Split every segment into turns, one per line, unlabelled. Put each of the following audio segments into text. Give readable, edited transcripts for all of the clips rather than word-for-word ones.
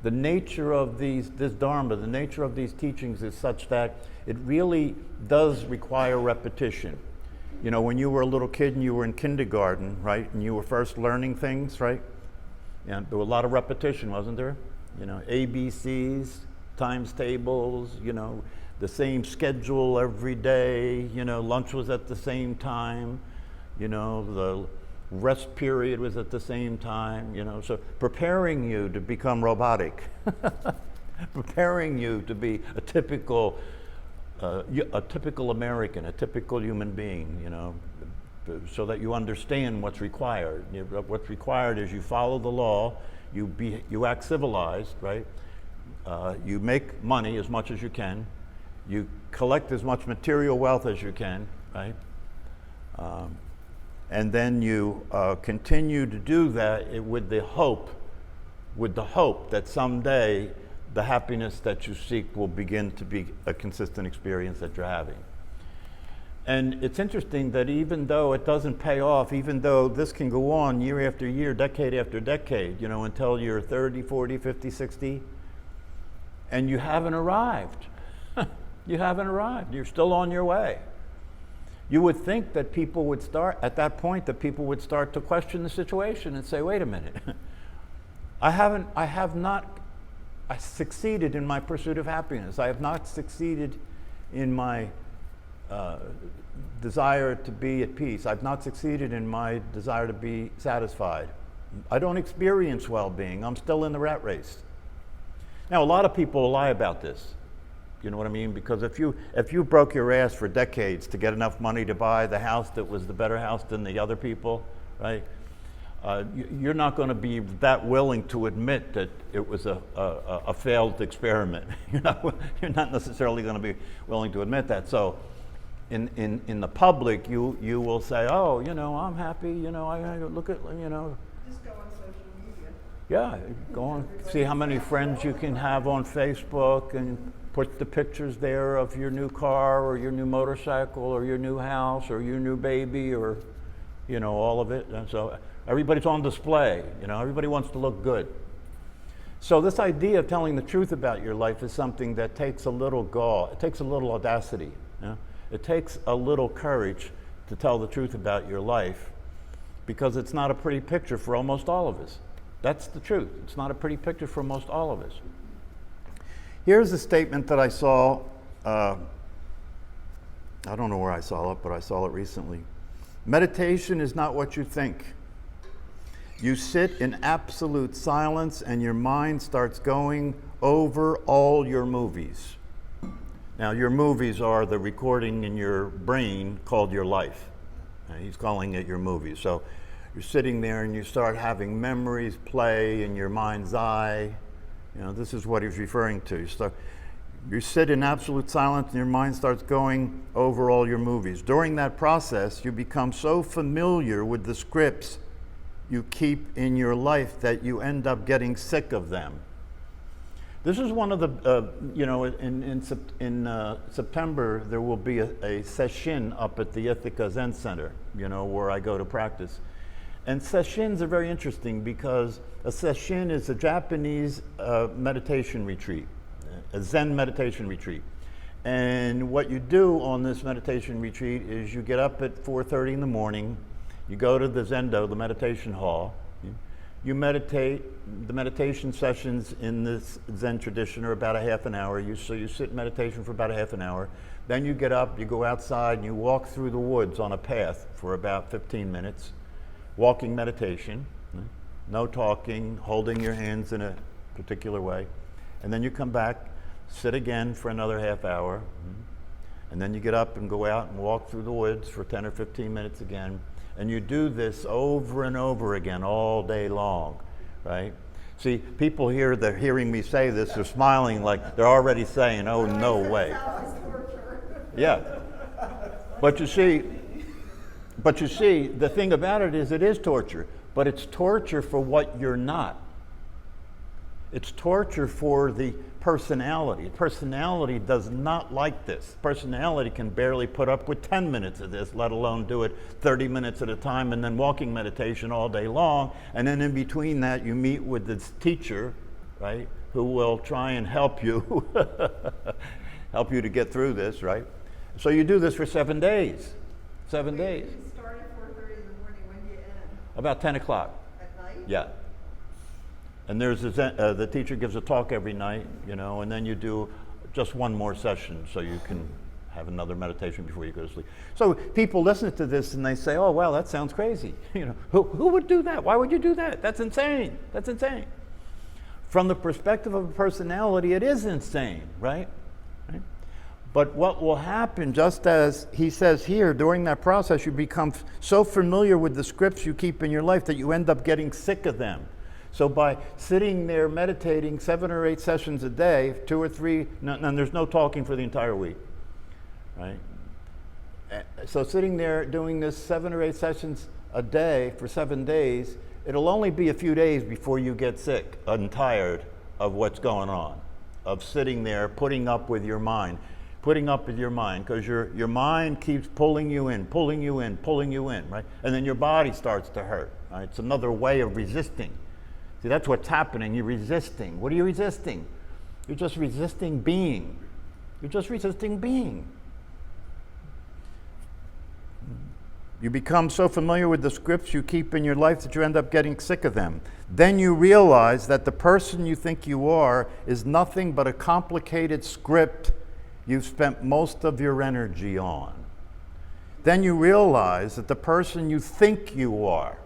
the nature of this Dharma, the nature of these teachings is such that it really does require repetition. You know, when you were a little kid and you were in kindergarten, right, and you were first learning things, right? Yeah, there was a lot of repetition, wasn't there? You know, ABCs, times tables, you know, the same schedule every day, you know, lunch was at the same time, you know, the rest period was at the same time, you know, so preparing you to become robotic, preparing you to be a typical American, a typical human being, you know, so that you understand what's required. What's required is you follow the law, you act civilized, right? You make money as much as you can, you collect as much material wealth as you can, right? And then you continue to do that with the hope that someday the happiness that you seek will begin to be a consistent experience that you're having. And it's interesting that even though it doesn't pay off, even though this can go on year after year, decade after decade, you know, until you're 30, 40, 50, 60, and you haven't arrived. You haven't arrived. You're still on your way. You would think that people would start, at that point, that people would start to question the situation and say, wait a minute, I have not succeeded in my pursuit of happiness. I have not succeeded in my desire to be at peace. I've not succeeded in my desire to be satisfied. I don't experience well-being. I'm still in the rat race. Now, a lot of people lie about this. You know what I mean? Because if you broke your ass for decades to get enough money to buy the house that was the better house than the other people, right? You're not going to be that willing to admit that it was a failed experiment. You're not necessarily going to be willing to admit that. So, in the public, you will say, oh, you know, I'm happy. You know, I look at, you know.
Just go on social media.
Yeah, go on, see how many friends you can have on Facebook and put the pictures there of your new car or your new motorcycle or your new house or your new baby or, you know, all of it. And so everybody's on display, you know, everybody wants to look good. So this idea of telling the truth about your life is something that takes a little gall, it takes a little audacity, you know? It takes a little courage to tell the truth about your life because it's not a pretty picture for almost all of us. That's the truth. It's not a pretty picture for most all of us. Here's a statement that I saw, I don't know where I saw it, but I saw it recently. Meditation is not what you think. You sit in absolute silence and your mind starts going over all your movies. Now, your movies are the recording in your brain called your life. He's calling it your movies. So you're sitting there and you start having memories play in your mind's eye. You know, this is what he's referring to. You sit in absolute silence and your mind starts going over all your movies. During that process, you become so familiar with the scripts you keep in your life that you end up getting sick of them. This is one of the, you know, in September, there will be a session up at the Ithaca Zen Center, you know, where I go to practice. And seshins are very interesting because a session is a Japanese meditation retreat, a Zen meditation retreat. And what you do on this meditation retreat is you get up at 4:30 in the morning, you go to the Zendo, the meditation hall, you meditate. The meditation sessions in this Zen tradition are about a half an hour. So you sit in meditation for about a half an hour. Then you get up, you go outside, and you walk through the woods on a path for about 15 minutes. Walking meditation, no talking, holding your hands in a particular way. And then you come back, sit again for another half hour. And then you get up and go out and walk through the woods for 10 or 15 minutes again. And you do this over and over again all day long, right? See, people here, they're hearing me say this, they're smiling like they're already saying, oh, no way. Yeah. But you see, the thing about it is torture, but it's torture for what you're not. It's torture for the personality. Personality does not like this. Personality can barely put up with 10 minutes of this, let alone do it 30 minutes at a time and then walking meditation all day long. And then in between that, you meet with this teacher right? Who will try and help you, help you to get through this, right? So you do this for 7 days. 7 days.
You start at 4:30 in the morning. When do you end?
About 10 o'clock.
At night?
Yeah. And there's the teacher gives a talk every night, you know, and then you do just one more session so you can have another meditation before you go to sleep. So people listen to this and they say, oh, well, that sounds crazy. You know, who would do that? Why would you do that? That's insane. That's insane. From the perspective of a personality, it is insane, right? But what will happen, just as he says here, during that process, you become so familiar with the scripts you keep in your life that you end up getting sick of them. So by sitting there meditating 7 or 8 sessions a day, 2 or 3, and there's no talking for the entire week, right? So sitting there doing this 7 or 8 sessions a day for 7 days, it'll only be a few days before you get sick and tired of what's going on, of sitting there putting up with your mind, because your mind keeps pulling you in, right? And then your body starts to hurt, right? It's another way of resisting. See, that's what's happening. You're resisting. What are you resisting? You're just resisting being. You're just resisting being. You become so familiar with the scripts you keep in your life that you end up getting sick of them. Then you realize that the person you think you are is nothing but a complicated script you've spent most of your energy on. Then you realize that the person you think you are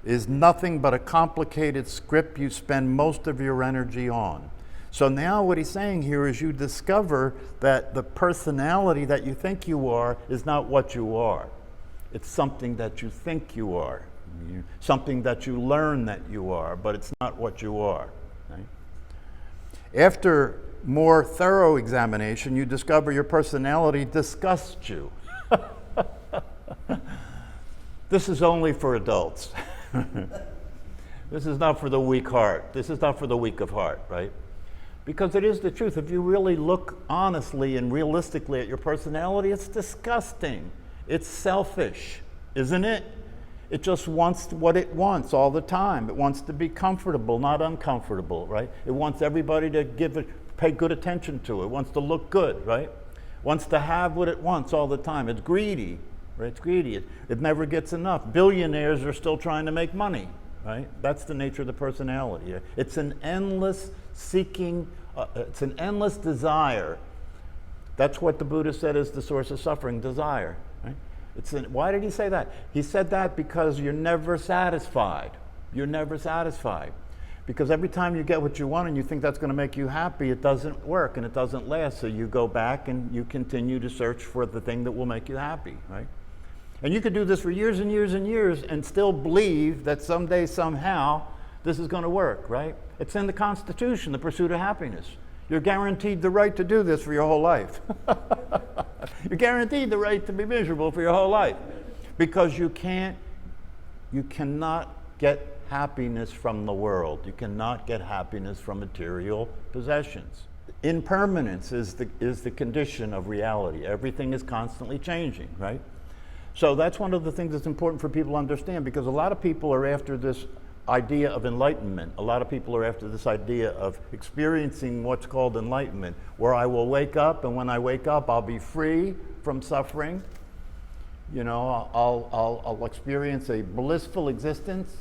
is nothing but a complicated script you spend most of your energy on. So now what he's saying here is you discover that the personality that you think you are is not what you are. It's something that you think you are, something that you learn that you are, but it's not what you are. Right? After more thorough examination, you discover your personality disgusts you. This is only for adults. This is not for the weak heart. This is not for the weak of heart, right? Because it is the truth. If you really look honestly and realistically at your personality, it's disgusting. It's selfish, isn't it? It just wants what it wants all the time. It wants to be comfortable, not uncomfortable, right? It wants everybody to pay good attention to it. It wants to look good, right? It wants to have what it wants all the time. It's greedy, right? It's greedy. It never gets enough. Billionaires are still trying to make money, right? That's the nature of the personality. It's an endless seeking, it's an endless desire. That's what the Buddha said is the source of suffering, desire, right? Why did he say that? He said that because you're never satisfied. You're never satisfied. Because every time you get what you want and you think that's going to make you happy, it doesn't work and it doesn't last. So you go back and you continue to search for the thing that will make you happy, right? And you could do this for years and years and years and still believe that someday, somehow, this is going to work, right? It's in the Constitution, the pursuit of happiness. You're guaranteed the right to do this for your whole life. You're guaranteed the right to be miserable for your whole life. Because you cannot get happiness from the world. You cannot get happiness from material possessions. Impermanence is the condition of reality. Everything is constantly changing, right? So that's one of the things that's important for people to understand, because a lot of people are after this idea of enlightenment. A lot of people are after this idea of experiencing what's called enlightenment, where I will wake up, and when I wake up, I'll be free from suffering. You know, I'll experience a blissful existence.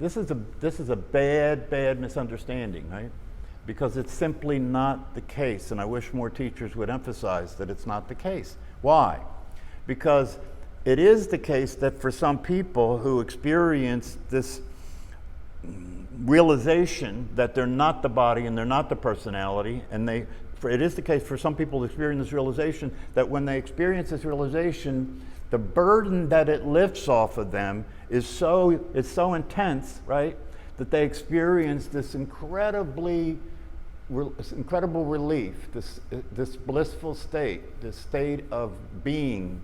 This is a bad misunderstanding, right? Because it's simply not the case, and I wish more teachers would emphasize that it's not the case. Why? Because it is the case that for some people who experience this realization that they're not the body and they're not the personality, and it is the case for some people who experience this realization that when they experience this realization, the burden that it lifts off of them is so intense, right, that they experience this incredible relief, this blissful state, this state of being,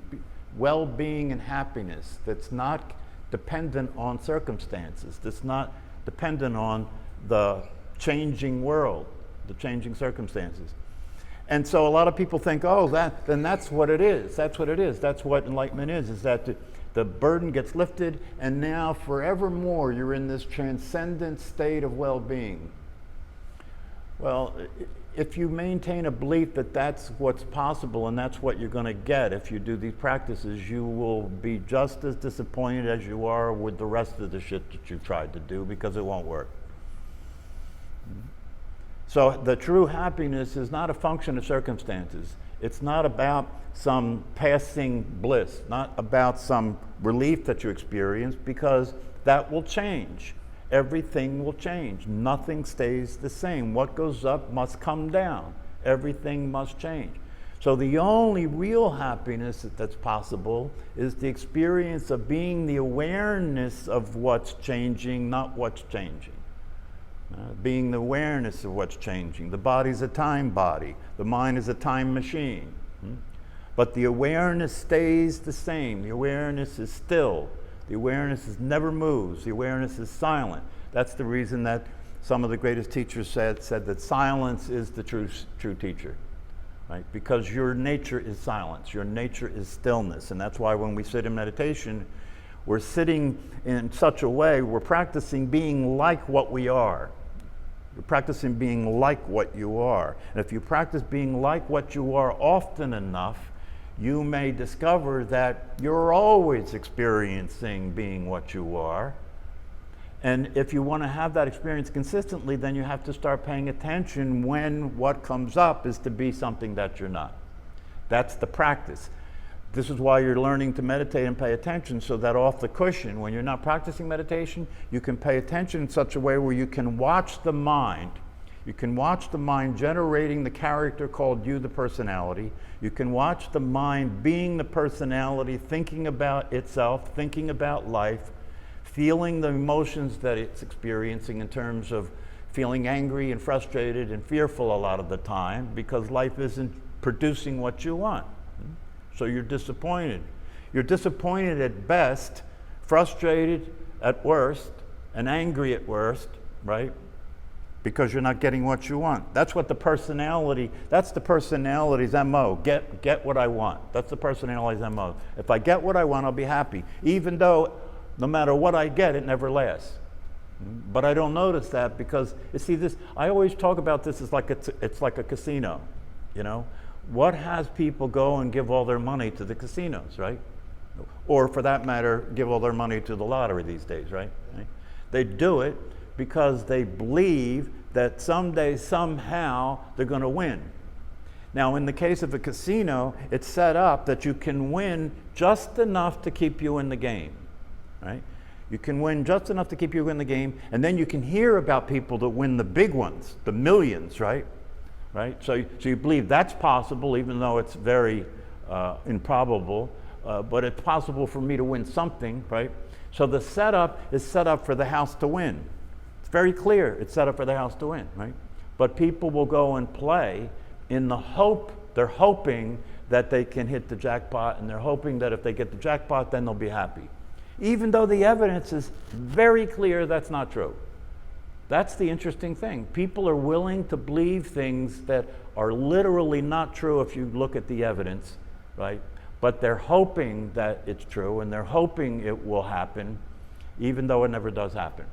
well-being and happiness that's not dependent on circumstances, that's not dependent on the changing world, the changing circumstances. And so a lot of people think, oh, then that's what it is. That's what it is. That's what enlightenment is that the burden gets lifted, and now forevermore you're in this transcendent state of well-being. Well, if you maintain a belief that that's what's possible and that's what you're going to get if you do these practices, you will be just as disappointed as you are with the rest of the shit that you've tried to do, because it won't work. So the true happiness is not a function of circumstances. It's not about some passing bliss, not about some relief that you experience, because that will change. Everything will change. Nothing stays the same. What goes up must come down. Everything must change. So the only real happiness that's possible is the experience of being the awareness of what's changing, not what's changing. Being the awareness of what's changing. The body's a time body. The mind is a time machine. But the awareness stays the same. The awareness is still. The awareness never moves. The awareness is silent. That's the reason that some of the greatest teachers said that silence is the true teacher, right? Because your nature is silence. Your nature is stillness. And that's why when we sit in meditation, we're sitting in such a way, we're practicing being like what we are. You're practicing being like what you are. And if you practice being like what you are often enough, you may discover that you're always experiencing being what you are. And if you want to have that experience consistently, then you have to start paying attention when what comes up is to be something that you're not. That's the practice. This is why you're learning to meditate and pay attention, so that off the cushion, when you're not practicing meditation, you can pay attention in such a way where you can watch the mind. You can watch the mind generating the character called you, the personality. You can watch the mind being the personality, thinking about itself, thinking about life, feeling the emotions that it's experiencing in terms of feeling angry and frustrated and fearful a lot of the time, because life isn't producing what you want. So you're disappointed. You're disappointed at best, frustrated at worst, and angry at worst, right? Because you're not getting what you want. That's what the personality's MO. Get what I want. That's the personality's MO. If I get what I want, I'll be happy. Even though no matter what I get, it never lasts. But I don't notice that, because you see this, I always talk about this as like it's like a casino, you know? What has people go and give all their money to the casinos, right? Or for that matter, give all their money to the lottery these days, right? They do it because they believe that someday, somehow, they're going to win. Now, in the case of a casino, it's set up that you can win just enough to keep you in the game, right? You can win just enough to keep you in the game, and then you can hear about people that win the big ones, the millions, right? Right? So you believe that's possible, even though it's very improbable, but it's possible for me to win something, right? So the setup is set up for the house to win. It's very clear it's set up for the house to win, right? But people will go and play in the hope, they're hoping that they can hit the jackpot, and they're hoping that if they get the jackpot, then they'll be happy. Even though the evidence is very clear that's not true. That's the interesting thing. People are willing to believe things that are literally not true if you look at the evidence, right? But they're hoping that it's true, and they're hoping it will happen, even though it never does happen.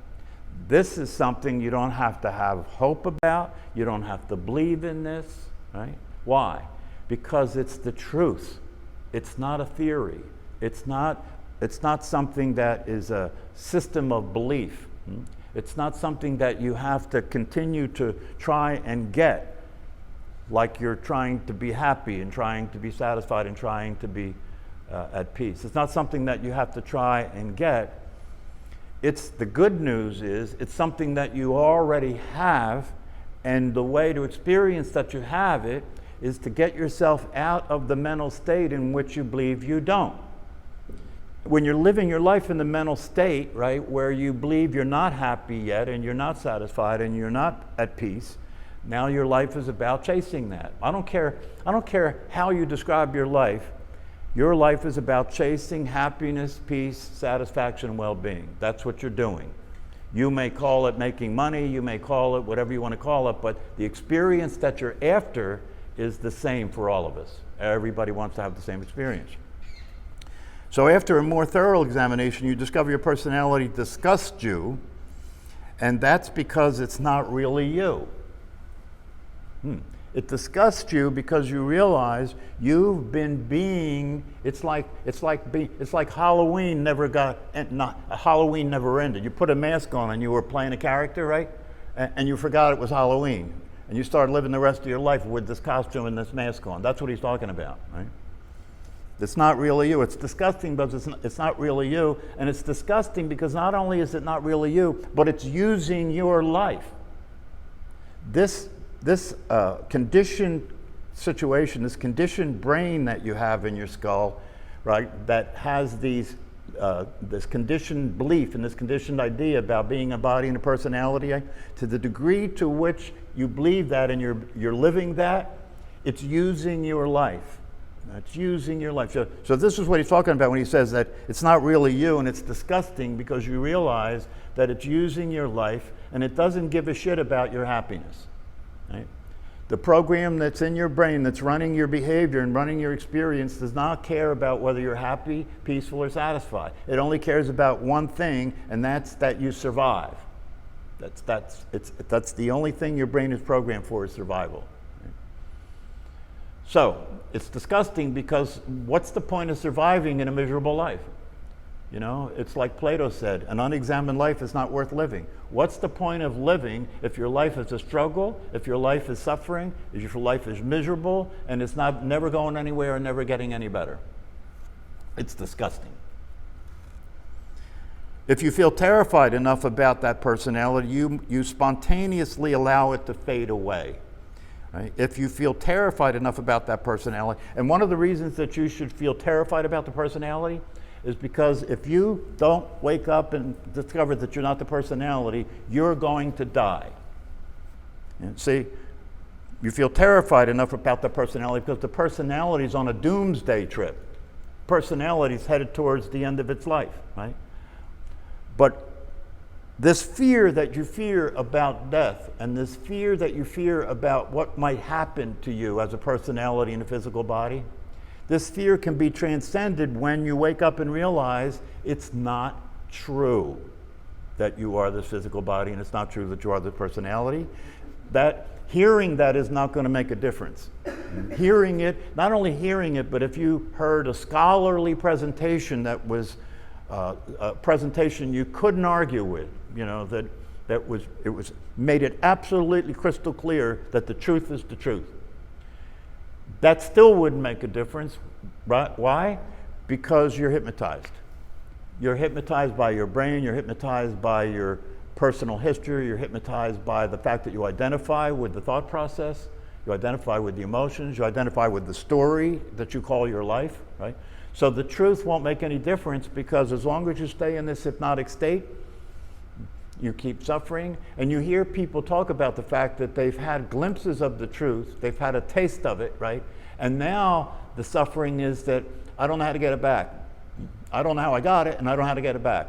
This is something you don't have to have hope about. You don't have to believe in this, right? Why? Because it's the truth. It's not a theory. It's not something that is a system of belief. It's not something that you have to continue to try and get, like you're trying to be happy and trying to be satisfied and trying to be at peace. It's not something that you have to try and get. The good news is it's something that you already have, and the way to experience that you have it is to get yourself out of the mental state in which you believe you don't. When you're living your life in the mental state, right, where you believe you're not happy yet and you're not satisfied and you're not at peace, now your life is about chasing that. I don't care how you describe your life. Your life is about chasing happiness, peace, satisfaction, and well-being. That's what you're doing. You may call it making money, you may call it whatever you want to call it, but the experience that you're after is the same for all of us. Everybody wants to have the same experience. So after a more thorough examination, you discover your personality disgusts you, and that's because it's not really you. It disgusts you because you realize you've been being. It's like Halloween Halloween never ended. You put a mask on and you were playing a character, right? And you forgot it was Halloween, and you started living the rest of your life with this costume and this mask on. That's what he's talking about, right? It's not really you. It's disgusting because it's not really you, and it's disgusting because not only is it not really you, but it's using your life. This conditioned situation, this conditioned brain that you have in your skull, right, that has this conditioned belief and this conditioned idea about being a body and a personality, to the degree to which you believe that and you're living that, it's using your life. It's using your life. So this is what he's talking about when he says that it's not really you, and it's disgusting because you realize that it's using your life and it doesn't give a shit about your happiness. Right? The program that's in your brain that's running your behavior and running your experience does not care about whether you're happy, peaceful, or satisfied. It only cares about one thing, and that's that you survive. That's the only thing your brain is programmed for, is survival. Right? So it's disgusting because what's the point of surviving in a miserable life? You know, it's like Plato said, an unexamined life is not worth living. What's the point of living if your life is a struggle, if your life is suffering, if your life is miserable, and it's never going anywhere and never getting any better? It's disgusting. If you feel terrified enough about that personality, you spontaneously allow it to fade away. Right? If you feel terrified enough about that personality, and one of the reasons that you should feel terrified about the personality is because if you don't wake up and discover that you're not the personality, you're going to die. And see, you feel terrified enough about the personality because the personality is on a doomsday trip. Personality is headed towards the end of its life, right? But this fear that you fear about death and this fear that you fear about what might happen to you as a personality in a physical body, this fear can be transcended when you wake up and realize it's not true that you are this physical body, and it's not true that you are the personality. That hearing that is not going to make a difference. Hearing it, not only hearing it, but if you heard a scholarly presentation that was a presentation you couldn't argue with, you know, it was made it absolutely crystal clear that the truth is the truth. That still wouldn't make a difference, right? Why? Because you're hypnotized. You're hypnotized by your brain, you're hypnotized by your personal history, you're hypnotized by the fact that you identify with the thought process, you identify with the emotions, you identify with the story that you call your life, right? So the truth won't make any difference because as long as you stay in this hypnotic state, you keep suffering, and you hear people talk about the fact that they've had glimpses of the truth, they've had a taste of it, right? And now the suffering is that I don't know how to get it back. I don't know how I got it, and I don't know how to get it back.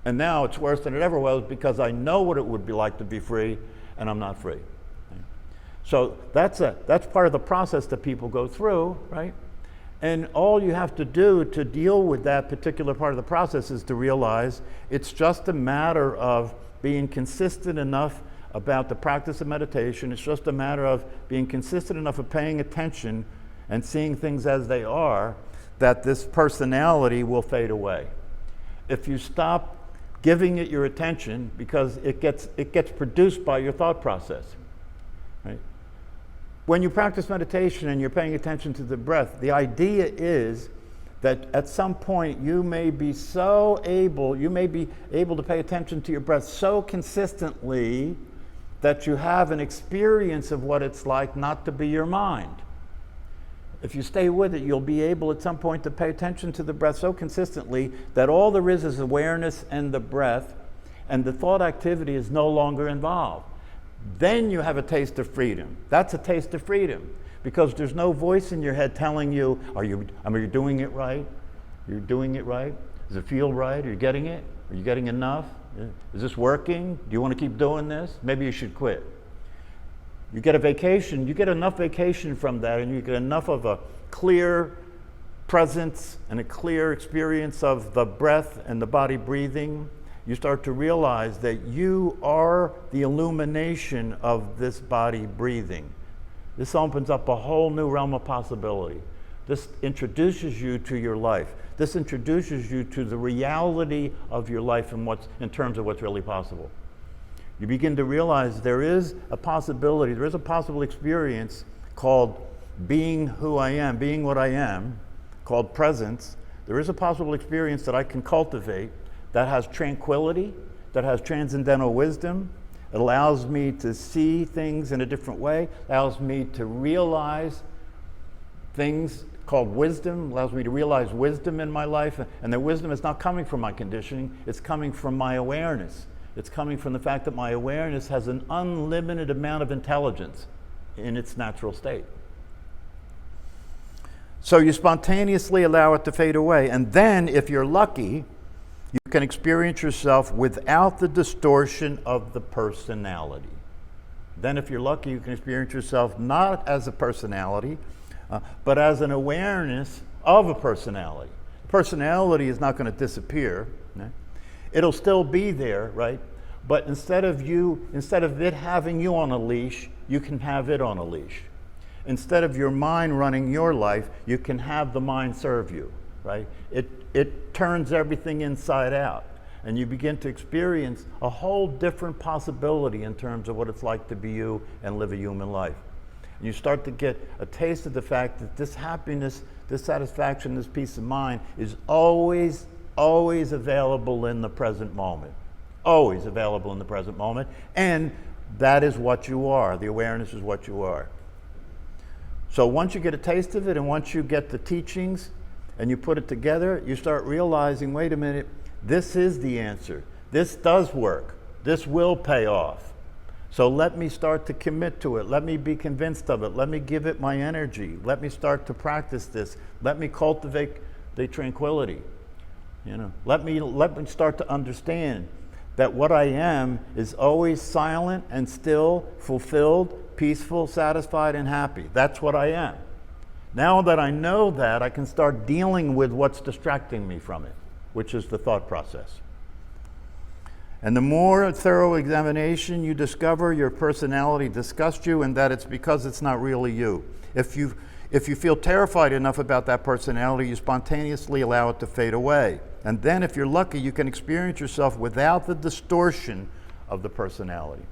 And now it's worse than it ever was because I know what it would be like to be free, and I'm not free. So that's part of the process that people go through, right? And all you have to do to deal with that particular part of the process is to realize it's just a matter of being consistent enough about the practice of meditation. It's just a matter of being consistent enough of paying attention and seeing things as they are, that this personality will fade away. If you stop giving it your attention, because it gets produced by your thought process, right? When you practice meditation and you're paying attention to the breath, the idea is that at some point you may be able to pay attention to your breath so consistently that you have an experience of what it's like not to be your mind. If you stay with it, you'll be able at some point to pay attention to the breath so consistently that all there is awareness and the breath, and the thought activity is no longer involved. Then you have a taste of freedom. That's a taste of freedom because there's no voice in your head telling you, are you doing it right? You're doing it right? Does it feel right? Are you getting it? Are you getting enough? Is this working? Do you want to keep doing this? Maybe you should quit. You get a vacation, you get enough vacation from that, and you get enough of a clear presence and a clear experience of the breath and the body breathing, you start to realize that you are the illumination of this body breathing. This opens up a whole new realm of possibility. This introduces you to your life. This introduces you to the reality of your life and in terms of what's really possible. You begin to realize there is a possibility, there is a possible experience called being who I am, being what I am, called presence. There is a possible experience that I can cultivate that has tranquility, that has transcendental wisdom. It allows me to see things in a different way, allows me to realize things called wisdom, allows me to realize wisdom in my life, and the wisdom is not coming from my conditioning, it's coming from my awareness. It's coming from the fact that my awareness has an unlimited amount of intelligence in its natural state. So you spontaneously allow it to fade away, and then if you're lucky, you can experience yourself without the distortion of the personality. Then if you're lucky, you can experience yourself not as a personality, but as an awareness of a personality. Personality is not going to disappear. Right? It'll still be there, right? But instead of it having you on a leash, you can have it on a leash. Instead of your mind running your life, you can have the mind serve you, right? It turns everything inside out, and you begin to experience a whole different possibility in terms of what it's like to be you and live a human life. And you start to get a taste of the fact that this happiness, this satisfaction, this peace of mind is always available in the present moment. Always available in the present moment. And that is what you are. The awareness is what you are. So once you get a taste of it, and once you get the teachings and you put it together, you start realizing, wait a minute, this is the answer. This does work. This will pay off. So let me start to commit to it. Let me be convinced of it. Let me give it my energy. Let me start to practice this. Let me cultivate the tranquility. Let me start to understand that what I am is always silent and still, fulfilled, peaceful, satisfied, and happy. That's what I am. Now that I know that, I can start dealing with what's distracting me from it, which is the thought process. And the more thorough examination you discover your personality disgusts you, and that it's because it's not really you. If you feel terrified enough about that personality, you spontaneously allow it to fade away. And then if you're lucky, you can experience yourself without the distortion of the personality.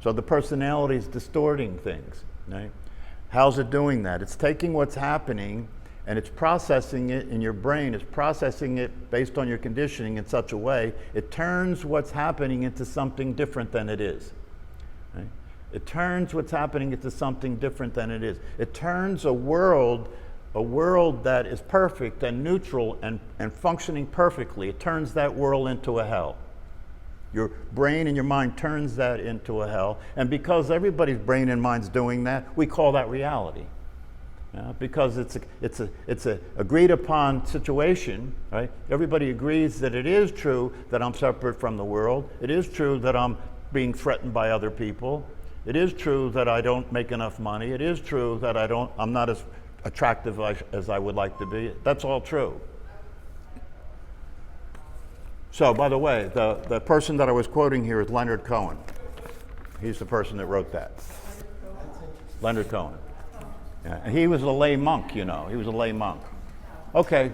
So the personality is distorting things, right? How's it doing that? It's taking what's happening and it's processing it in your brain. It's processing it based on your conditioning in such a way, it turns what's happening into something different than it is. Right? It turns what's happening into something different than it is. It turns a world that is perfect and neutral and functioning perfectly, it turns that world into a hell. Your brain and your mind turns that into a hell. And because everybody's brain and mind's doing that, we call that reality. Because it's a agreed upon situation, right? Everybody agrees that it is true that I'm separate from the world. It is true that I'm being threatened by other people. It is true that I don't make enough money. It is true that I'm not as attractive as I would like to be. That's all true. So, by the way, the person that I was quoting here is Leonard Cohen. He's the person that wrote that. Leonard Cohen. Yeah, and he was a lay monk, He was a lay monk. Okay.